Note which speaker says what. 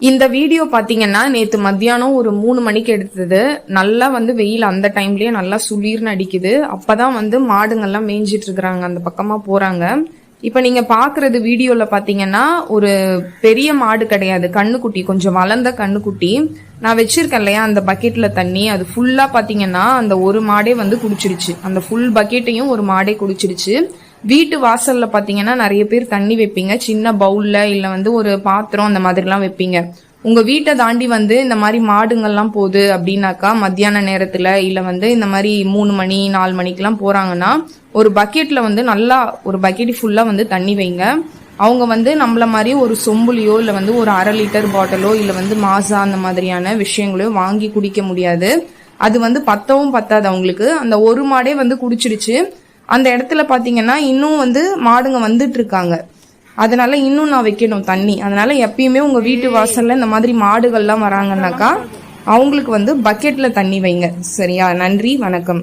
Speaker 1: இந்த வீடியோ பாத்தீங்கன்னா நேத்து மத்தியானம் ஒரு 3 மணிக்கு எடுத்தது. நல்லா வெயில் அந்த டைம்லயே நல்லா சுளீர்னு அடிக்குது. அப்பதான் மாடுங்கள்லாம் மேய்ஞ்சிட்டு இருக்கிறாங்க, அந்த பக்கமா போறாங்க. இப்ப நீங்க பாக்குறது வீடியோல பாத்தீங்கன்னா ஒரு பெரிய மாடு கிடையாது, கண்ணுக்குட்டி, கொஞ்சம் வளர்ந்த கண்ணுக்குட்டி. நான் வச்சிருக்கேன் இல்லையா அந்த பக்கெட்ல தண்ணி, அது ஃபுல்லா பாத்தீங்கன்னா அந்த ஒரு மாடே குடிச்சிருச்சு. அந்த ஃபுல் பக்கெட்டையும் ஒரு மாடே குடிச்சிருச்சு. வீட்டு வாசல்ல பாத்தீங்கன்னா நிறைய பேர் தண்ணி வைப்பீங்க, சின்ன பவுல்ல இல்ல ஒரு பாத்திரம் அந்த மாதிரி எல்லாம் வைப்பீங்க. உங்க வீட்டை தாண்டி இந்த மாதிரி மாடுங்கள்லாம் போகுது அப்படின்னாக்கா, மத்தியான நேரத்துல இல்ல இந்த மாதிரி 3 மணி 4 மணிக்கெல்லாம் போறாங்கன்னா ஒரு பக்கெட்ல நல்லா ஒரு பக்கெட் ஃபுல்லா தண்ணி வைங்க. அவங்க நம்மள மாதிரி ஒரு சொம்புலையோ இல்ல ஒரு 1/2 லிட்டர் பாட்டிலோ இல்ல மாசா அந்த மாதிரியான விஷயங்களையோ வாங்கி குடிக்க முடியாது. அது பத்தவும் பத்தாது அவங்களுக்கு. அந்த ஒரு மாடே குடிச்சிடுச்சு. அந்த இடத்துல பாத்தீங்கன்னா இன்னும் மாடுங்க வந்துட்டு இருக்காங்க. அதனால இன்னும் நான் வைக்கணும் தண்ணி. அதனால எப்பயுமே உங்க வீட்டு வாசல்ல இந்த மாதிரி மாடுகள்லாம் வராங்கன்னாக்கா அவங்களுக்கு பக்கெட்ல தண்ணி வைங்க. சரியா? நன்றி, வணக்கம்.